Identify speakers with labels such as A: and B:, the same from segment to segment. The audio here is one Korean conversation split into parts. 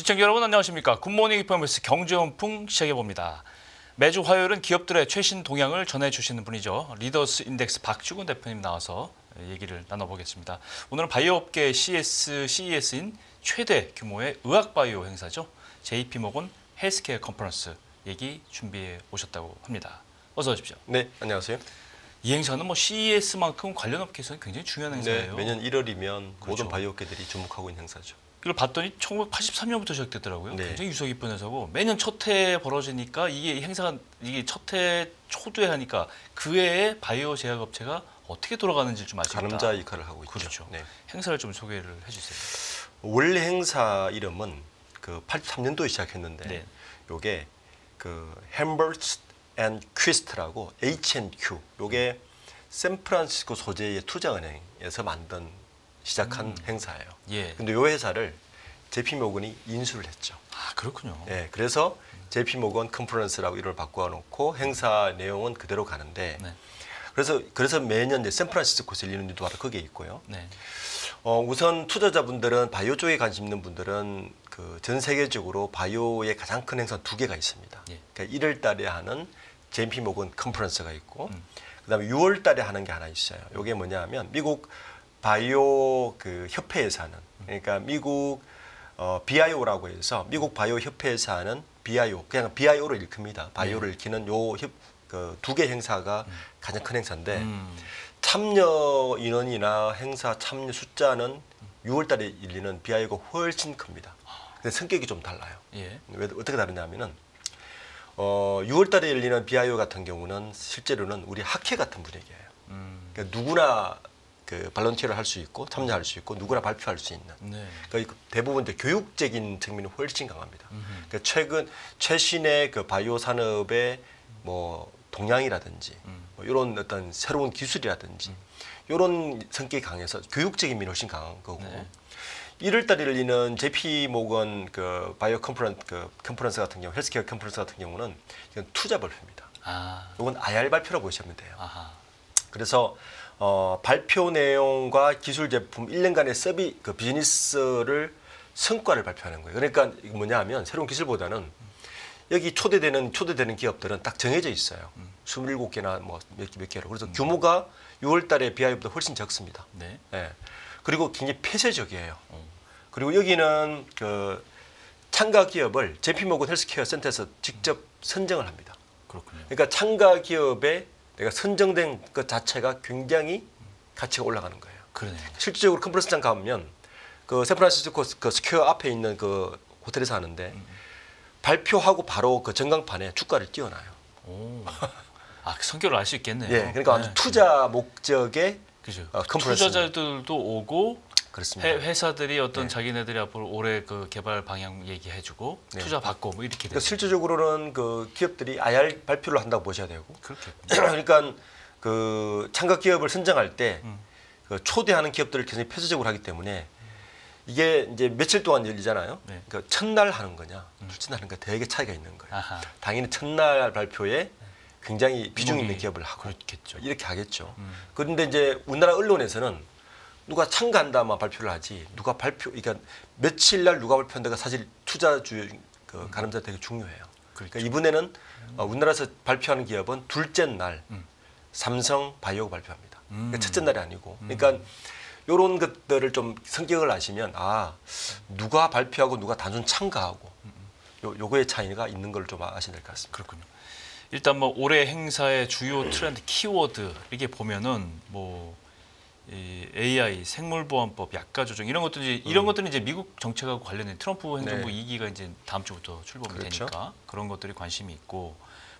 A: 시청자 여러분 안녕하십니까. 굿모닝 이퍼머스 경제원풍 시작해봅니다. 매주 화요일은 기업들의 최신 동향을 전해주시는 분이죠. 리더스 인덱스 박주근 대표님 나와서 얘기를 나눠보겠습니다. 오늘은 바이오업계 CES인 최대 규모의 의학바이오 행사죠. JP모건 헬스케어 컨퍼런스 얘기 준비해 오셨다고 합니다. 어서 오십시오.
B: 네, 안녕하세요.
A: 이 행사는 뭐 CES만큼 관련 업계에서는 굉장히 중요한 행사예요.
B: 네, 매년 1월이면
A: 그렇죠.
B: 모든 바이오업계들이 주목하고 있는 행사죠.
A: 이걸 봤더니 1983년부터 시작됐더라고요.
B: 네.
A: 굉장히 유서 깊은 행사고 매년 첫 해에 벌어지니까 이게 행사가 이게 첫 해 초두에 하니까 그 해에 바이오 제약업체가 어떻게 돌아가는지 좀 알 수 있다.
B: 가늠자 역할을 하고 있죠.
A: 그렇죠.
B: 네.
A: 행사를 좀 소개를 해주세요.
B: 원래 행사 이름은 그 83년도에 시작했는데
A: 네.
B: 요게 그 햄버스 앤 퀴스트라고 H&Q 요게 샌프란시스코 소재의 투자은행에서 시작한 행사예요.
A: 예.
B: 근데 요 회사를 JP모건이 인수를 했죠.
A: 아 그렇군요.
B: 네, 그래서 JP모건 컨퍼런스라고 이름을 바꿔놓고 행사 내용은 그대로 가는데
A: 네.
B: 그래서 매년 이제 샌프란시스코에서 열리는 일도 바로 거기에 있고요.
A: 네.
B: 우선 투자자분들은 바이오 쪽에 관심 있는 분들은 그 전 세계적으로 바이오의 가장 큰 행사 두 개가 있습니다.
A: 예.
B: 그러니까 1월 달에 하는 JP모건 컨퍼런스가 있고 그다음에 6월 달에 하는 게 하나 있어요. 이게 뭐냐면 미국 바이오 그 협회에서 하는 그러니까 미국 BIO라고 해서 미국 바이오 협회에서 하는 BIO 그냥 BIO를 일컫니다. 바이오를 일컫는 그 두 개 행사가 가장 큰 행사인데 참여 인원이나 행사 참여 숫자는 6월 달에 열리는 BIO가 훨씬 큽니다. 근데 성격이 좀 달라요.
A: 예.
B: 왜 어떻게 다르냐면은 6월 달에 열리는 BIO 같은 경우는 실제로는 우리 학회 같은 분위기예요. 그러니까 누구나 그 발런티어를 할 수 있고 참여할 수 있고 누구나 발표할 수 있는.
A: 네.
B: 그러니까 대부분 이제 교육적인 측면이 훨씬 강합니다. 그러니까 최신의 그 바이오 산업의 뭐 동향이라든지 뭐 이런 어떤 새로운 기술이라든지 이런 성격이 강해서 교육적인 면이 훨씬 강한 거고.
A: 네.
B: 1월 달에 열리는 JP모건 그 바이오 컨퍼런스 같은 경우, 헬스케어 컨퍼런스 같은 경우는 이건 투자 발표입니다.
A: 아.
B: 이건 IR 발표라고 보시면 돼요.
A: 아하.
B: 그래서 발표 내용과 기술 제품 1년간의 그 비즈니스를 성과를 발표하는 거예요. 그러니까 이거 뭐냐하면 새로운 기술보다는 여기 초대되는 기업들은 딱 정해져 있어요. 27개나 뭐 몇 개로. 그래서 규모가 6월 달에 비하보다 훨씬 적습니다.
A: 네.
B: 예. 그리고 굉장히 폐쇄적이에요. 그리고 여기는 그 참가 기업을 JP모건 헬스케어 센터에서 직접 선정을 합니다.
A: 그렇군요.
B: 그러니까 참가 기업에 내가 선정된 것 자체가 굉장히 가치가 올라가는 거예요.
A: 그러네요.
B: 실질적으로 컨퍼런스장 가면 그 샌프란시스코 그 스퀘어 앞에 있는 그 호텔에서 하는데 발표하고 바로 그 전광판에 주가를 띄워놔요.
A: 오. 아, 그 성격을 알 수 있겠네요.
B: 예, 그러니까 아주 투자 목적의
A: 그죠.
B: 컨퍼런스.
A: 투자자들도 오고
B: 그렇습니다.
A: 회사들이 어떤
B: 네.
A: 자기네들이 앞으로 올해 그 개발 방향 얘기해주고
B: 네.
A: 투자 받고 뭐 이렇게
B: 그러니까
A: 되죠.
B: 실질적으로는 그 기업들이 IR 발표를 한다고 보셔야 되고.
A: 그렇게.
B: 그러니까 그 참가 기업을 선정할 때 그 초대하는 기업들을 굉장히 폐쇄적으로 하기 때문에 이게 이제 며칠 동안 열리잖아요.
A: 네.
B: 그러니까 첫날 하는 거냐, 둘째 날 하는 거 되게 차이가 있는 거예요.
A: 아하.
B: 당연히 첫날 발표에 굉장히 비중 있는
A: 주목이
B: 기업을 하고
A: 그렇겠죠.
B: 이렇게 하겠죠. 그런데 이제 우리나라 언론에서는 누가 참가한다만 발표를 하지 그러니까 며칠 날 누가 발표한다가 사실 투자주 그 가늠자 되게 중요해요. 그러니까 이번에는 우리나라에서 발표하는 기업은 둘째 날 삼성 바이오가 발표합니다. 그러니까 첫째 날이 아니고. 그러니까 이런 것들을 좀 성격을 아시면 누가 발표하고 누가 단순 참가하고 요거의 차이가 있는 걸 좀 아시면 될 것 같습니다.
A: 그렇군요. 일단 뭐 올해 행사의 주요 트렌드 키워드 이렇게 보면은 뭐 이 AI, 생물보안법, 약가 조정 이런 것들이 이제 미국 정책하고 관련된 트럼프 행정부
B: 네.
A: 2기가 이제 다음 주부터 출범이
B: 그렇죠.
A: 되니까 그런 것들이 관심이 있고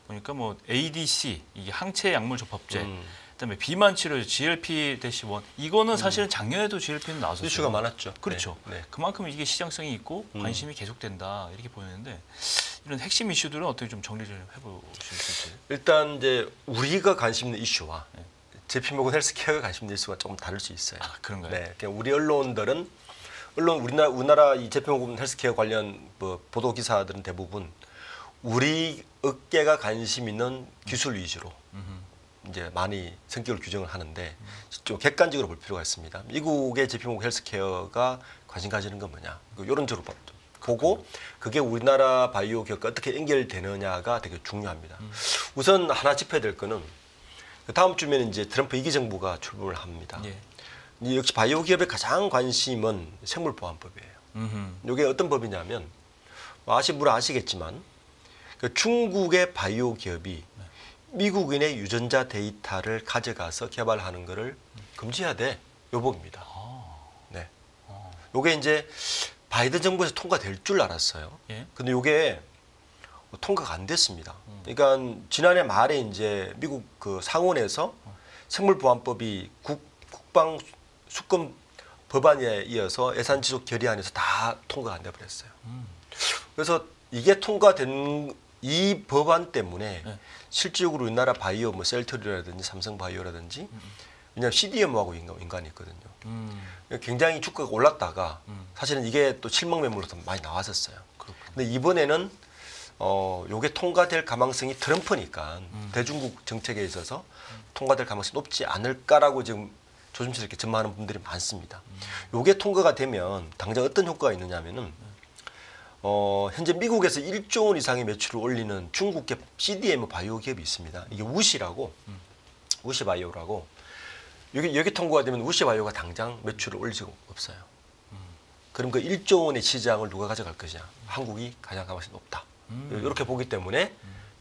A: 보니까 뭐 ADC 이게 항체 약물 접합제 그다음에 비만 치료 GLP-1 이거는 사실은 작년에도 GLP는 나왔었어요.
B: 이슈가 많았죠.
A: 그렇죠.
B: 네. 네.
A: 그만큼 이게 시장성이 있고 관심이 계속된다 이렇게 보이는데 이런 핵심 이슈들은 어떻게 좀 정리를 해보실 수 있어요?
B: 일단 이제 우리가 관심 있는 이슈와
A: 네.
B: JP모건 헬스케어가 관심 있는 이슈가 조금 다를 수 있어요.
A: 아 그런가요?
B: 네, 그냥 우리 언론들은 우리나라 이 JP모건 헬스케어 관련 뭐 보도 기사들은 대부분 우리 업계가 관심 있는 기술 위주로 이제 많이 성격을 규정을 하는데 좀 객관적으로 볼 필요가 있습니다. 미국의 JP모건 헬스케어가 관심 가지는 건 뭐냐? 이런 쪽으로 보고 그게 우리나라 바이오 기업과 어떻게 연결되느냐가 되게 중요합니다. 우선 하나 짚어야 될 거는 다음 주면 이제 트럼프 2기 정부가 출범을 합니다.
A: 예.
B: 역시 바이오 기업의 가장 관심은 생물보안법이에요. 이게 어떤 법이냐면 물론 아시겠지만 그 중국의 바이오 기업이 미국인의 유전자 데이터를 가져가서 개발하는 것을 금지해야 돼. 요 법입니다. 네. 요게 이제 바이든 정부에서 통과될 줄 알았어요.
A: 예.
B: 근데 요게 통과가 안 됐습니다. 그러니까 지난해 말에 이제 미국 그 상원에서 생물보안법이 국방 수권 법안에 이어서 예산지속 결의안에서 다 통과가 안 돼 버렸어요. 그래서 이게 통과된 이 법안 때문에
A: 네.
B: 실질적으로 우리나라 바이오 뭐 셀트리라든지 삼성바이오라든지 왜냐하면 CDMO하고 인간이 있거든요. 굉장히 주가가 올랐다가 사실은 이게 또 실명 매물로서 많이 나왔었어요. 근데 이번에는 요게 통과될 가망성이 트럼프니까 대중국 정책에 있어서 통과될 가망성이 높지 않을까라고 지금 조심스럽게 전망하는 분들이 많습니다. 요게 통과가 되면 당장 어떤 효과가 있느냐면은 현재 미국에서 1조 원 이상의 매출을 올리는 중국계 CDMO 바이오 기업이 있습니다. 이게 우시라고 우시바이오라고 여기 통과가 되면 우시바이오가 당장 매출을 올릴 수가 없어요. 그럼 그 1조 원의 시장을 누가 가져갈 것이냐? 한국이 가장 가능성이 높다. 이렇게 보기 때문에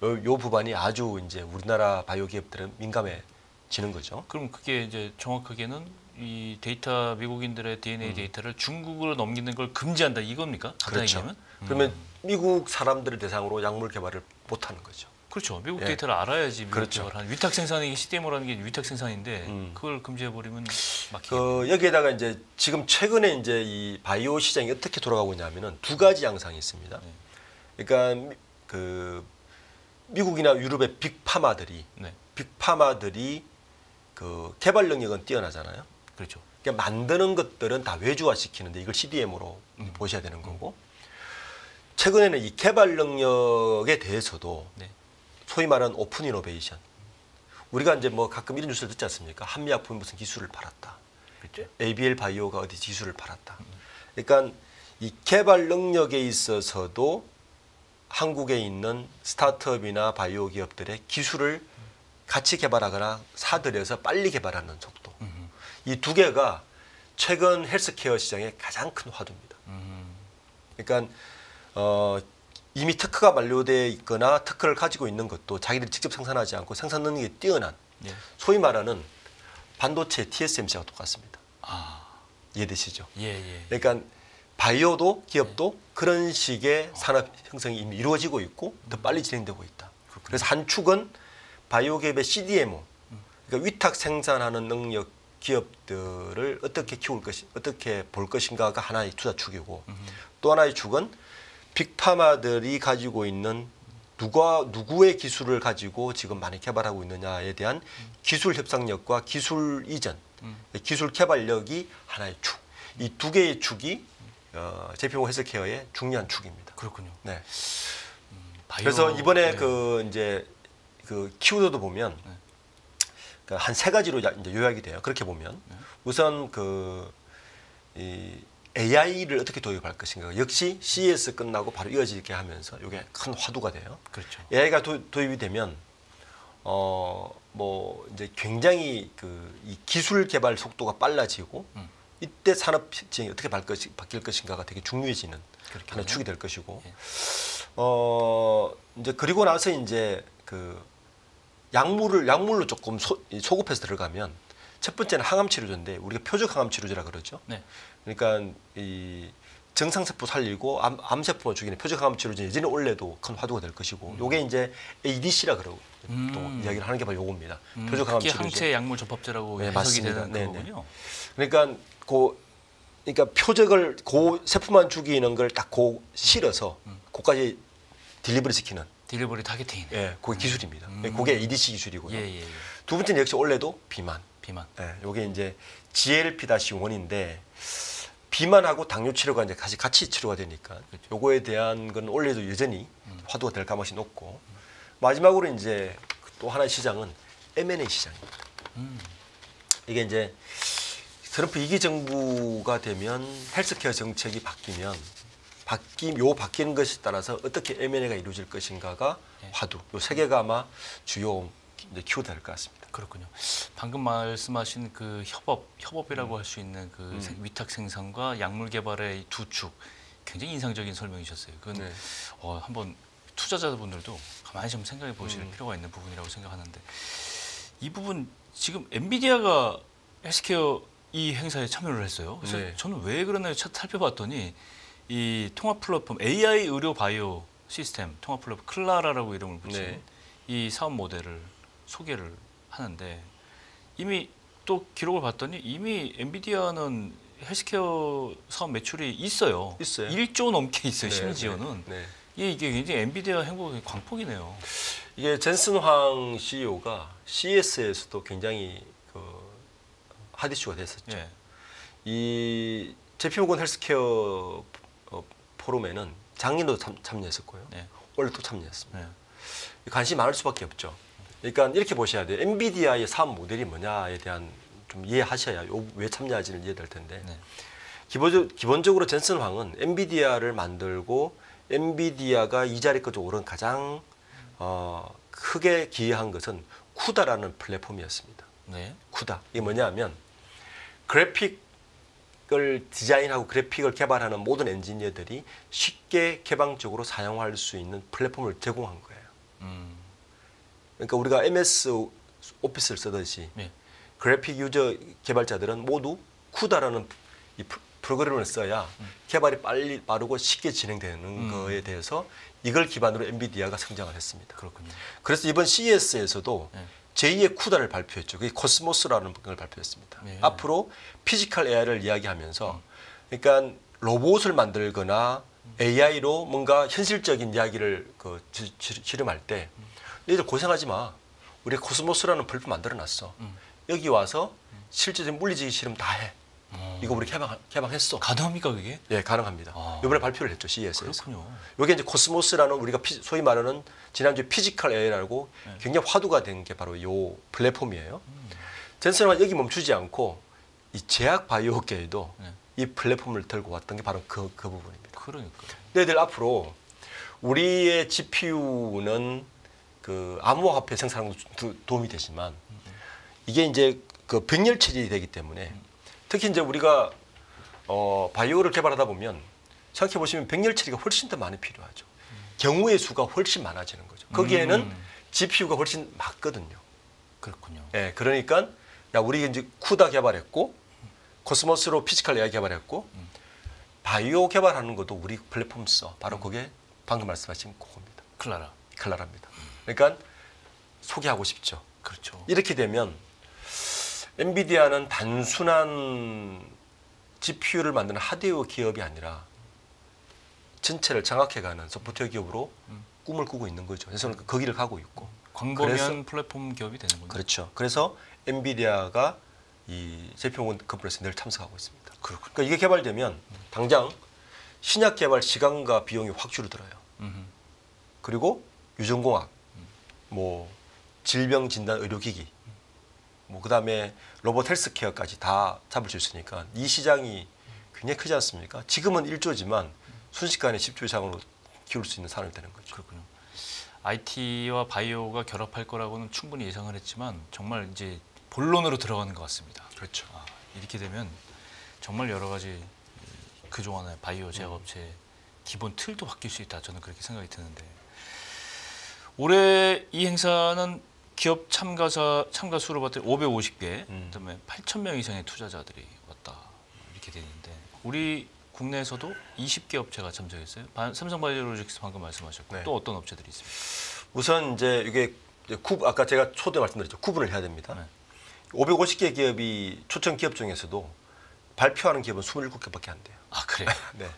B: 요 부분이 아주 이제 우리나라 바이오 기업들은 민감해지는 거죠.
A: 그럼 그게 이제 정확하게는 이 데이터 미국인들의 DNA 데이터를 중국으로 넘기는 걸 금지한다 이겁니까?
B: 그렇죠. 그러면 미국 사람들을 대상으로 약물 개발을 못 하는 거죠.
A: 그렇죠. 미국
B: 예.
A: 데이터를 알아야지 미국
B: 그렇죠.
A: 개발하는 위탁 생산이 CDMO라는 게 위탁 생산인데 그걸 금지해 버리면 막히겠네.
B: 여기에다가 이제 지금 최근에 이제 이 바이오 시장이 어떻게 돌아가고 있냐면은 두 가지 양상이 있습니다. 그러니까 그 미국이나 유럽의 빅파마들이 그 개발 능력은 뛰어나잖아요.
A: 그렇죠.
B: 그러니까 만드는 것들은 다 외주화 시키는데 이걸 CDMO로 보셔야 되는 거고 최근에는 이 개발 능력에 대해서도 소위 말하는 오픈 이노베이션 우리가 이제 뭐 가끔 이런 뉴스를 듣지 않습니까? 한미약품이 무슨 기술을 팔았다.
A: 그렇죠.
B: ABL 바이오가 어디 기술을 팔았다. 그러니까 이 개발 능력에 있어서도 한국에 있는 스타트업이나 바이오 기업들의 기술을 같이 개발하거나 사들여서 빨리 개발하는 속도. 이 두 개가 최근 헬스케어 시장의 가장 큰 화두입니다. 그러니까 이미 특허가 만료되어 있거나 특허를 가지고 있는 것도 자기들이 직접 생산하지 않고 생산 능력이 뛰어난 소위 말하는 반도체 TSMC와 똑같습니다. 이해되시죠? 그러니까 바이오도 기업도 그런 식의 산업 형성이 이미 이루어지고 있고 더 빨리 진행되고 있다. 그래서 한 축은 바이오 기업의 CDMO, 그러니까 위탁 생산하는 능력 기업들을 어떻게 키울 것이, 어떻게 볼 것인가가 하나의 투자 축이고 또 하나의 축은 빅파마들이 가지고 있는 누구의 기술을 가지고 지금 많이 개발하고 있느냐에 대한 기술 협상력과 기술 이전, 기술 개발력이 하나의 축. 이 두 개의 축이 JP모건 헬스케어의 중요한 축입니다.
A: 그렇군요.
B: 네.
A: 바이오,
B: 그래서 이번에 그 이제 그 키워드도 보면 한 세 가지로 이제 요약이 돼요. 그렇게 보면 우선 이 AI를 어떻게 도입할 것인가. 역시 CES 끝나고 바로 이어지게 하면서 이게 큰 화두가 돼요.
A: 그렇죠.
B: AI가 도입이 되면 뭐 이제 굉장히 이 기술 개발 속도가 빨라지고 이때 산업 시장이 어떻게 바뀔 것인가가 되게 중요해지는 하나의 축이 될 것이고 이제 그리고 나서 이제 약물로 조금 소급해서 들어가면 첫 번째는 항암 치료제인데 우리가 표적 항암 치료제라 그러죠. 그러니까 이 정상세포 살리고 암세포 죽이는 표적 항암 치료제 예전에 원래도 큰 화두가 될 것이고 요게 이제 ADC라 그러고 또 이야기를 하는 게 바로 요겁니다. 표적 항암 치료제.
A: 항체 약물 접합제라고 해석이
B: 맞습니다.
A: 되는 거군요.
B: 그러니까 표적을 세포만 죽이는 걸 딱 실어서 고까지 딜리버리 시키는
A: 딜리버리 타겟팅이네.
B: 예, 그게 기술입니다. 그게 ADC 기술이고요.
A: 예.
B: 두 번째는 역시 원래도 비만.
A: 예,
B: 요게 이제 GLP-1인데 비만하고 당뇨 치료가 이제 같이 치료가 되니까 요거에 대한 건 원래도 여전히 화두가 될 가능성이 높고 마지막으로 이제 또 하나의 시장은 M&A 시장입니다. 이게 이제 트럼프 2기 정부가 되면 헬스케어 정책이 바뀌면 바뀌는 것에 따라서 어떻게 M&A가 이루어질 것인가가
A: 네.
B: 화두. 요 세 개가 아마 주요 이제 키워드 될 것 같습니다.
A: 그렇군요. 방금 말씀하신 그 협업이라고 할 수 있는 그 위탁 생산과 약물 개발의 두 축, 굉장히 인상적인 설명이셨어요. 그건
B: 네.
A: 한번 투자자분들도 가만히 좀 생각해 보실 필요가 있는 부분이라고 생각하는데, 이 부분 지금 엔비디아가 헬스케어 이 행사에 참여를 했어요. 그래서
B: 네.
A: 저는 왜 그러나 살펴봤더니 이 통합 플랫폼 AI 의료 바이오 시스템 통합 플랫폼 클라라라고 이름을 붙인
B: 네.
A: 이 사업 모델을 소개를 하는데, 이미 또 기록을 봤더니 이미 엔비디아는 헬스케어 사업 매출이 있어요.
B: 있어요.
A: 1조 넘게 있어요.
B: 네,
A: 심지어는.
B: 네.
A: 이게 굉장히 엔비디아 행복의 광폭이네요.
B: 이게 젠슨 황 CEO가 CES에서도 굉장히 그 핫 이슈가 됐었죠.
A: 예.
B: 이 JP모건 헬스케어 포럼에는 작년도 참여했었고요.
A: 네.
B: 올해 또 참여했습니다.
A: 네.
B: 관심이 많을 수밖에 없죠. 그러니까 이렇게 보셔야 돼요. 엔비디아의 사업 모델이 뭐냐에 대한 좀 이해하셔야 왜 참여하지는 이해될 텐데,
A: 네.
B: 기본적으로 젠슨 황은 엔비디아를 만들고 엔비디아가 이 자리까지 오른 가장 크게 기여한 것은 쿠다라는 플랫폼이었습니다.
A: 네.
B: 쿠다. 이게 뭐냐면 그래픽을 디자인하고 그래픽을 개발하는 모든 엔지니어들이 쉽게 개방적으로 사용할 수 있는 플랫폼을 제공한 거예요. 그러니까 우리가 MS 오피스를 쓰듯이
A: 네.
B: 그래픽 유저 개발자들은 모두 쿠다라는 이 프로그램을 써야 개발이 빠르고 쉽게 진행되는 거에 대해서 이걸 기반으로 엔비디아가 성장을 했습니다.
A: 그렇군요.
B: 그래서 이번 CES에서도
A: 네.
B: 제2의 쿠다를 발표했죠. 그게 코스모스라는 걸 발표했습니다.
A: 네.
B: 앞으로 피지컬 AI를 이야기하면서 그러니까 로봇을 만들거나 AI로 뭔가 현실적인 이야기를 실험할 때 너희들 고생하지 마. 우리 코스모스라는 플랫폼 만들어놨어. 여기 와서 실제적인 물리적인 실험 다 해. 이거 우리 개방했어.
A: 가능합니까 그게?
B: 예, 가능합니다.
A: 아.
B: 이번에 발표를 했죠, CES에서.
A: 그렇군요.
B: 이게 이제 코스모스라는 우리가 소위 말하는 지난주에 피지컬 AI라고 굉장히 화두가 된 게 바로 이 플랫폼이에요. 젠슨은 여기 멈추지 않고 이 제약 바이오계에도
A: 네.
B: 이 플랫폼을 들고 왔던 게 바로 그 부분입니다.
A: 그러니까.
B: 너희들 앞으로 우리의 GPU는 그 암호화폐 생산하는 데 도움이 되지만 이게 이제 그 병렬 처리이 되기 때문에 특히 이제 우리가 바이오를 개발하다 보면 생각해 보시면 병렬 처리가 훨씬 더 많이 필요하죠. 경우의 수가 훨씬 많아지는 거죠. 거기에는 GPU가 훨씬 많거든요.
A: 그렇군요.
B: 예, 그러니까 야 우리 이제 쿠다 개발했고 코스모스로 피지컬 AI 개발했고 바이오 개발하는 것도 우리 플랫폼 써. 바로 그게 방금 말씀하신 그겁니다.
A: 클라라.
B: 클라라입니다. 그러니까 소개하고 싶죠.
A: 그렇죠.
B: 이렇게 되면 엔비디아는 단순한 GPU를 만드는 하드웨어 기업이 아니라 전체를 장악해가는 소프트웨어 기업으로 꿈을 꾸고 있는 거죠. 그래서 거기를 가고 있고.
A: 광범위한
B: 그래서-
A: 플랫폼 기업이 되는군요.
B: 그렇죠. 그래서 엔비디아가 이 JP모건 컨퍼런스에 늘 참석하고 있습니다.
A: 그렇군요.
B: 그러니까 이게 개발되면 당장 신약 개발 시간과 비용이 확 줄어들어요. 그리고 유전공학, 뭐 질병 진단 의료기기, 뭐 그다음에 로봇 헬스케어까지 다 잡을 수 있으니까 이 시장이 굉장히 크지 않습니까? 지금은 1조지만 순식간에 10조 이상으로 키울 수 있는 산업이 되는 거죠.
A: 그렇군요. IT와 바이오가 결합할 거라고는 충분히 예상을 했지만 정말 이제 본론으로 들어가는 것 같습니다.
B: 그렇죠.
A: 이렇게 되면 정말 여러 가지 그동안의 바이오 제약업체 기본 틀도 바뀔 수 있다. 저는 그렇게 생각이 드는데, 올해 이 행사는 기업 참가 수로 봤더니 550개, 그다음에 8,000명 이상의 투자자들이 왔다 이렇게 되는데, 우리 국내에서도 20개 업체가 참석했어요. 삼성바이오로직스 방금 말씀하셨고,
B: 네.
A: 또 어떤 업체들이 있습니까?
B: 우선 이제 이게 아까 제가 초대 말씀드렸죠. 구분을 해야 됩니다.
A: 네.
B: 550개 기업이 초청 기업 중에서도 발표하는 기업은 27개밖에 안 돼요.
A: 아 그래요?
B: 네.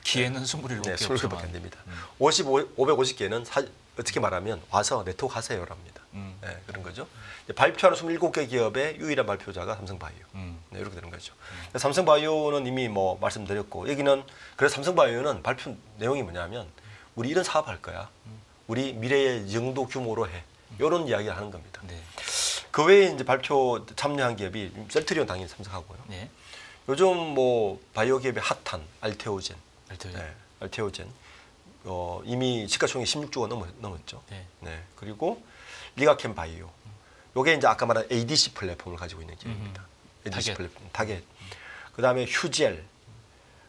A: 기회는 27개
B: 네, 27개밖에
A: 없지만.
B: 안 됩니다. 550개는 어떻게 말하면 와서 네트워크 하세요랍니다. 네, 그런 거죠. 발표하는 27개 기업의 유일한 발표자가 삼성바이오. 네, 이렇게 되는 거죠. 삼성바이오는 이미 뭐 말씀드렸고, 여기는 그래서 삼성바이오는 발표 내용이 뭐냐면 우리 이런 사업 할 거야. 우리 미래의 정도 규모로 해. 이런 이야기를 하는 겁니다.
A: 네.
B: 그 외에 이제 발표 참여한 기업이 셀트리온 당연히 참석하고요.
A: 네.
B: 요즘 뭐 바이오 기업의 핫한 알테오젠,
A: 알테오젠.
B: 네. 알테오젠. 이미 시가총액 16조가 넘었죠.
A: 네.
B: 네. 그리고 리가켄 바이오. 요게 이제 아까 말한 ADC 플랫폼을 가지고 있는 기업입니다. ADC
A: 타겟.
B: 플랫폼, 타겟. 그다음에 휴젤.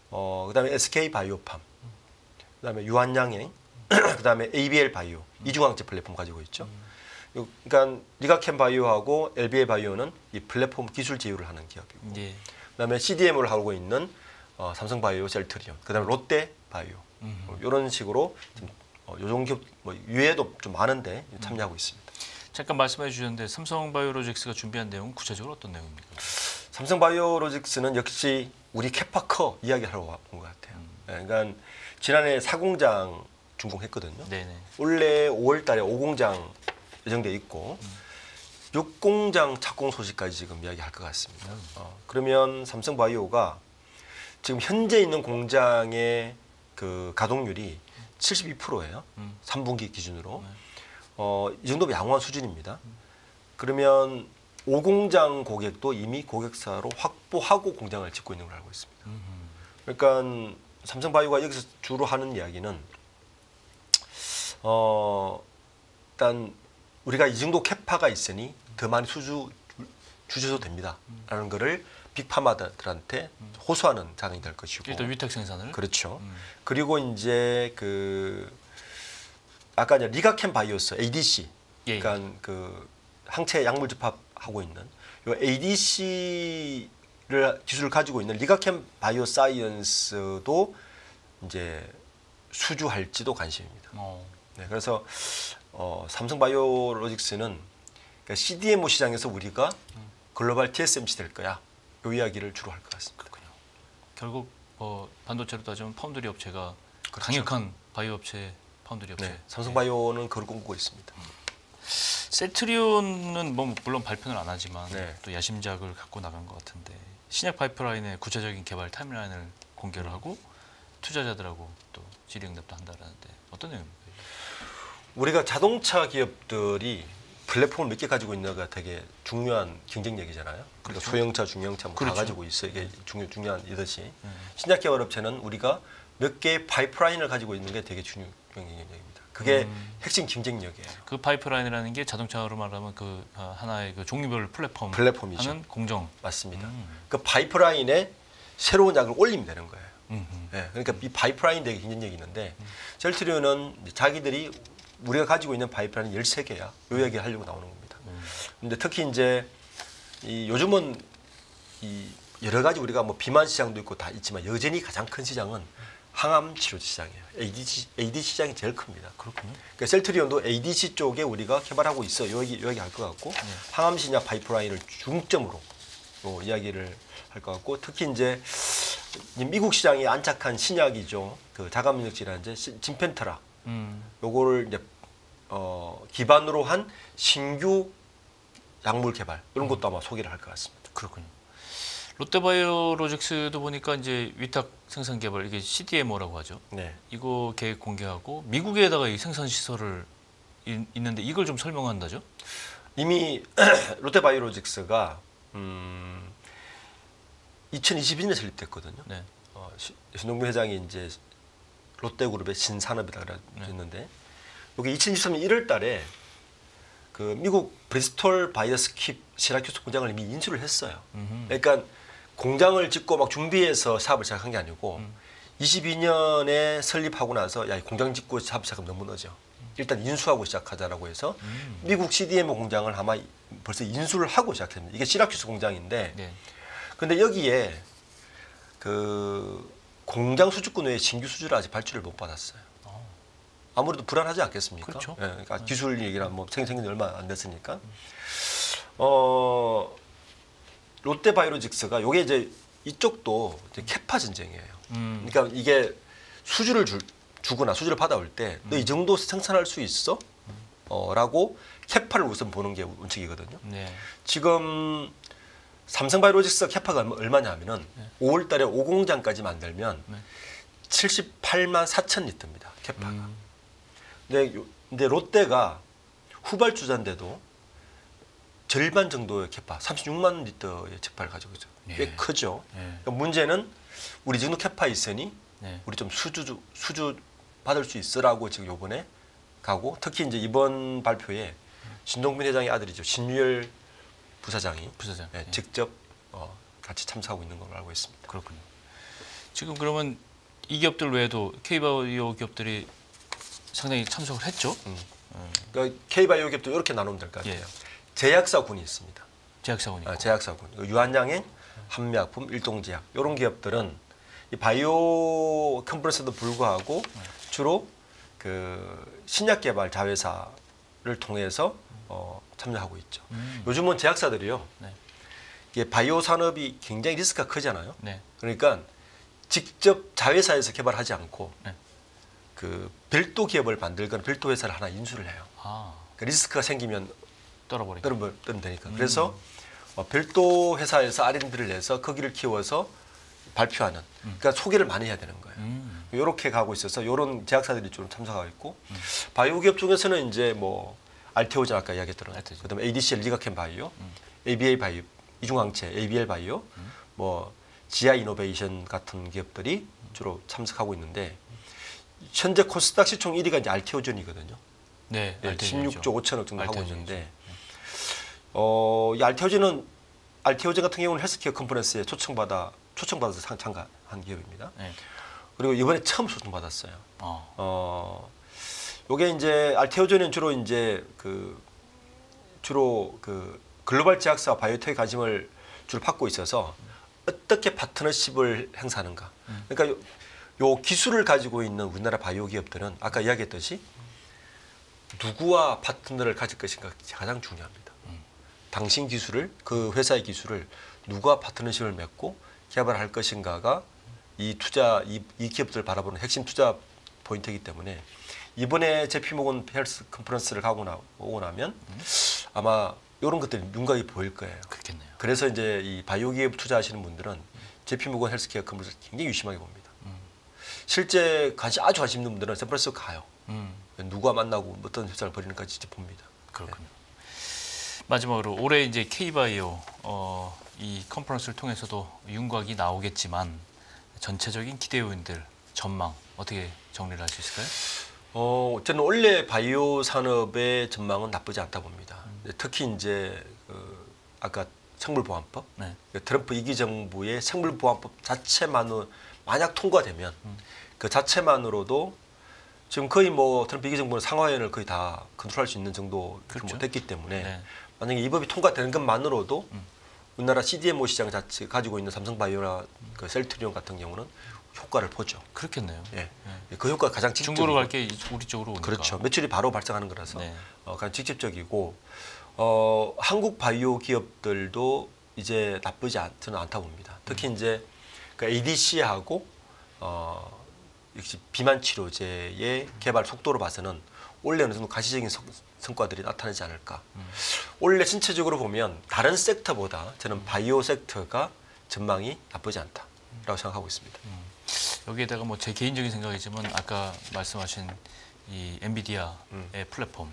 B: 그다음에 SK 바이오팜. 그다음에 유한양행. 그다음에 ABL 바이오. 이중항체 플랫폼 가지고 있죠. 그러니까 리가켄 바이오하고 LBA 바이오는 이 플랫폼 기술 제휴를 하는 기업이고.
A: 예.
B: 그다음에 CDM을 하고 있는 삼성 바이오, 셀트리온. 그다음에 롯데 바이오. 이런 식으로 지금 요정 기업 유해도 좀 많은데 참여하고 있습니다.
A: 잠깐 말씀해 주셨는데 삼성바이오로직스가 준비한 내용은 구체적으로 어떤 내용입니까?
B: 삼성바이오로직스는 역시 우리 캐파커 이야기하러 온 것 같아요. 네, 그러니까 지난해 4공장 준공했거든요.
A: 네네.
B: 올해 5월달에 5공장 예정돼 있고 6공장 착공 소식까지 지금 이야기할 것 같습니다. 그러면 삼성바이오가 지금 현재 있는 공장의 그 가동률이 72%예요. 3분기 기준으로. 이 정도면 양호한 수준입니다. 그러면 5공장 고객도 이미 고객사로 확보하고 공장을 짓고 있는 걸 알고 있습니다. 그러니까 삼성바이오가 여기서 주로 하는 이야기는 일단 우리가 이 정도 캐파가 있으니 더 많이 주셔도 됩니다. 라는 거를 빅파마들한테 호소하는 장이 될 것이고.
A: 일단 위탁 생산을.
B: 그렇죠. 그리고 이제 아까 이제 리가켄 바이오스 ADC.
A: 예.
B: 그러니까 그 항체 약물 접합하고 있는 요 ADC를 기술을 가지고 있는 리가켄 바이오사이언스도 이제 수주할지도 관심입니다. 네, 그래서 삼성바이오로직스는 그러니까 CDMO 시장에서 우리가 글로벌 TSMC 될 거야. 이 이야기를 주로 할 것 같습니다.
A: 그렇군요. 결국 반도체로 따지면 파운드리 업체가
B: 그렇죠.
A: 강력한 바이오 업체, 파운드리 업체.
B: 네, 삼성바이오는 그걸 꿈꾸고 있습니다.
A: 셀트리온은 뭐 물론 발표는 안 하지만
B: 네.
A: 또 야심작을 갖고 나간 것 같은데 신약 파이프라인의 구체적인 개발 타임라인을 공개를 하고 투자자들하고 또 질의응답도 한다라는데 어떤 내용입니까?
B: 우리가 자동차 기업들이 플랫폼을 몇 개 가지고 있는가 되게 중요한 경쟁력이잖아요. 그러니까 소형차, 중형차 뭐 다
A: 그렇죠.
B: 가지고 있어. 이게 중요한 이듯이 신약 개발 업체는 우리가 몇 개의 파이프라인을 가지고 있는 게 되게 중요한 경쟁력입니다. 그게 핵심 경쟁력이에요.
A: 그 파이프라인이라는 게 자동차로 말하면 그 하나의 그 종류별
B: 플랫폼이죠.
A: 하는 공정.
B: 맞습니다. 그 파이프라인에 새로운 약을 올리면 되는 거예요. 네, 그러니까 이 파이프라인 되게 경쟁력이 있는데 셀트리온은 자기들이 우리가 가지고 있는 파이프라인 13개야. 요 이야기 하려고 나오는 겁니다. 근데 특히 이제 요즘은 여러 가지 우리가 뭐 비만 시장도 있고 다 있지만 여전히 가장 큰 시장은 항암 치료 시장이에요. ADC 시장이 제일 큽니다.
A: 그렇군요.
B: 그러니까 셀트리온도 ADC 쪽에 우리가 개발하고 있어. 요 얘기 할 것 같고 항암 신약 파이프라인을 중점으로 이야기를 할 것 같고 특히 이제 미국 시장에 안착한 신약이죠. 그 자가면역 질환제 진펜터라. 요거를 이제 기반으로 한 신규 약물 개발 이런 것도 아마 소개를 할 것 같습니다.
A: 그렇군요. 롯데바이오로직스도 보니까 이제 위탁 생산 개발 이게 CDMO라고 하죠.
B: 네.
A: 이거 계획 공개하고 미국에다가 이 생산 시설을 있는데 이걸 좀 설명한다죠?
B: 이미 롯데바이오로직스가 2022년에 설립됐거든요.
A: 네.
B: 신동빈 회장이 이제 롯데그룹의 신산업이라 그랬는데 여기 2023년 1월달에 그 미국 브리스톨 바이오스킵 시라큐스 공장을 이미 인수를 했어요. 그러니까 공장을 짓고 막 준비해서 사업을 시작한 게 아니고 22년에 설립하고 나서 야, 공장 짓고 사업 시작하면 너무 늦어. 일단 인수하고 시작하자라고 해서 미국 CDMO 공장을 아마 벌써 인수를 하고 시작했습니다. 이게 시라큐스 공장인데
A: 네. 근데
B: 여기에 그 공장 수주권 외에 신규 수주를 아직 발주를 못 받았어요. 아무래도 불안하지 않겠습니까?
A: 그렇죠.
B: 예, 그러니까 기술 얘기랑 뭐 생긴 지 얼마 안 됐으니까. 롯데바이오로직스가 요게 이제 이쪽도 이제 캐파 전쟁이에요. 그러니까 이게 수주를 주거나 수주를 받아올 때 너 이 정도 생산할 수 있어? 라고 캐파를 우선 보는 게 원칙이거든요.
A: 네.
B: 지금 삼성바이오로직스 캐파가 얼마냐면은 5월달에 5공장까지 만들면 78만 4천 리터입니다. 캐파가. 근데 롯데가 후발주자인데도 절반 정도의 캐파, 36만 리터의 캐파를 가지고 있죠. 꽤 크죠. 그러니까 문제는 우리 정도 캐파 있으니
A: 네.
B: 우리 좀 수주 받을 수 있으라고 지금 요번에 가고, 특히 이제 이번 발표에 신동빈 회장의 아들이죠, 신유열 부사장이
A: 부사장.
B: 예,
A: 예.
B: 직접 같이 참석하고 있는 걸로 알고 있습니다.
A: 그렇군요. 지금 그러면 이 기업들 외에도 K바이오 기업들이 상당히 참석을 했죠.
B: 그러니까 K바이오 기업도 이렇게 나누면 될 것 같아요.
A: 예.
B: 제약사군이 있습니다.
A: 제약사원이 있고.
B: 제약사군, 유한양행, 한미약품, 일동제약 이런 기업들은 이 바이오 컨퍼런스도 불구하고 주로 그 신약 개발 자회사를 통해서 참여하고 있죠. 요즘은 제약사들이요,
A: 네.
B: 이게 바이오 산업이 굉장히 리스크가 크잖아요.
A: 네.
B: 그러니까 직접 자회사에서 개발하지 않고
A: 네.
B: 그 별도 기업을 만들거나 별도 회사를 하나 인수를 해요.
A: 아,
B: 그 리스크가 생기면
A: 떨어버리고.
B: 떨면 되니까. 그래서 별도 회사에서 R&D를 내서 거기를 키워서 발표하는, 그러니까 소개를 많이 해야 되는 거예요. 이렇게 가고 있어서 이런 제약사들이 좀 참석하고 있고, 바이오 기업 중에서는 이제 뭐 알테오젠 아까 이야기했던,
A: 알테오젠.
B: 그다음에 ADCL 리가켄 바이오, ABA 바이오, 이중항체 ABL 바이오, 뭐 GI 이노베이션 같은 기업들이 주로 참석하고 있는데, 현재 코스닥 시총 1위가 이제 알테오젠이거든요.
A: 네.
B: 예,
A: 알테오젠이죠.
B: 16조 5천억 정도 하고
A: 알테오젠이죠.
B: 있는데, 이 알테오젠 같은 경우는 헬스케어 컨퍼런스에 초청받아서 참가한 기업입니다.
A: 네.
B: 그리고 이번에 처음 초청받았어요.
A: 어.
B: 요게 이제 알테오젠은 주로 그 글로벌 제약사와 바이오텍에 관심을 주로 받고 있어서 어떻게 파트너십을 행사하는가. 그러니까 요 기술을 가지고 있는 우리나라 바이오 기업들은 아까 이야기했듯이 누구와 파트너를 가질 것인가 가장 중요합니다. 당신 기술을, 그 회사의 기술을 누가 파트너십을 맺고 개발할 것인가가 이 기업들을 바라보는 핵심 투자 포인트이기 때문에, 이번에 JP모건 헬스 컨퍼런스를 오고 나면 아마 이런 것들이 눈각이 보일 거예요.
A: 그렇겠네요.
B: 그래서 이제 이 바이오 기업 투자하시는 분들은 JP모건 헬스케어 컨퍼런스 굉장히 유심하게 봅니다. 실제 아주 관심 있는 분들은 샌프란시스코 가요. 누가 만나고 어떤 협상을 벌이는까 직접 봅니다.
A: 그렇군요. 마지막으로 올해 이제 K바이오 이 컨퍼런스를 통해서도 윤곽이 나오겠지만 전체적인 기대 요인들 전망 어떻게 정리를 할 수 있을까요?
B: 저는 원래 바이오 산업의 전망은 나쁘지 않다 봅니다. 특히 이제 아까 생물보안법,
A: 네.
B: 트럼프 2기 정부의 생물보안법 자체만으로 만약 통과되면 그 자체만으로도 지금 거의 뭐 트럼프 2기 정부는 상하연을 거의 다 컨트롤할 수 있는 정도
A: 그렇죠.
B: 됐기 때문에
A: 네.
B: 만약에 이 법이 통과되는 것만으로도 우리나라 CDMO 시장 자체 가지고 있는 삼성바이오나 그 셀트리온 같은 경우는 효과를 보죠.
A: 그렇겠네요.
B: 예, 그 효과가 가장 직접적이고,
A: 중국으로 갈 게 우리 쪽으로 오니까.
B: 그렇죠. 매출이 바로 발생하는 거라서
A: 네.
B: 가장 직접적이고, 한국 바이오 기업들도 이제 저는 않다 봅니다. 특히 이제 그 ADC하고 역시 비만 치료제의 개발 속도로 봐서는 올해 어느 정도 가시적인 성과들이 나타나지 않을까. 올해 전체적으로 보면 다른 섹터보다 저는 바이오 섹터가 전망이 나쁘지 않다라고 생각하고 있습니다.
A: 여기에다가 뭐 제 개인적인 생각이지만 아까 말씀하신 이 엔비디아의 플랫폼,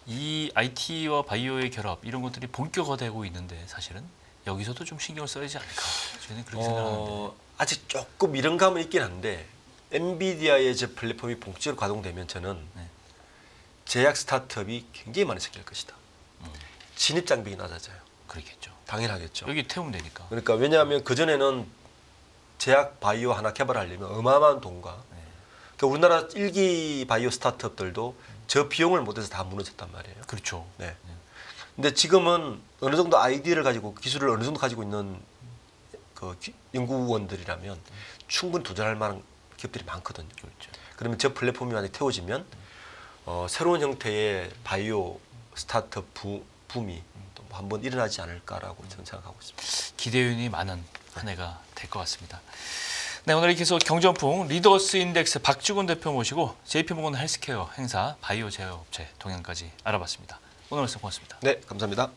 A: 이 IT와 바이오의 결합 이런 것들이 본격화되고 있는데 사실은 여기서도 좀 신경을 써야 되지 않을까 저는 그렇게 생각하는데.
B: 아직 조금 이런 감은 있긴 한데, 엔비디아의 제 플랫폼이 본격적으로 가동되면 저는
A: 네.
B: 제약 스타트업이 굉장히 많이 생길 것이다. 진입 장벽이 낮아져요.
A: 그렇겠죠.
B: 당연하겠죠.
A: 여기 태우면 되니까.
B: 그러니까 왜냐하면 그 전에는 제약 바이오 하나 개발하려면 어마어마한 돈과, 그러니까 우리나라 1기 바이오 스타트업들도 저 비용을 못해서 다 무너졌단 말이에요.
A: 그렇죠.
B: 네. 근데 지금은 어느 정도 아이디어를 가지고 기술을 어느 정도 가지고 있는 그 연구원들이라면 충분히 도전할 만한 기업들이 많거든요.
A: 그렇죠.
B: 그러면 저 플랫폼이 만약에 태워지면 새로운 형태의 바이오 스타트업 붐이 또 한번 일어나지 않을까라고 저는 생각하고 있습니다.
A: 기대 요인이 많은 한 해가 될 것 같습니다. 네, 오늘 이렇게 해서 경제원풍 리더스 인덱스 박주근 대표 모시고 JP모건 헬스케어 행사 바이오 제약업체 동향까지 알아봤습니다. 오늘 말씀 고맙습니다.
B: 네, 감사합니다.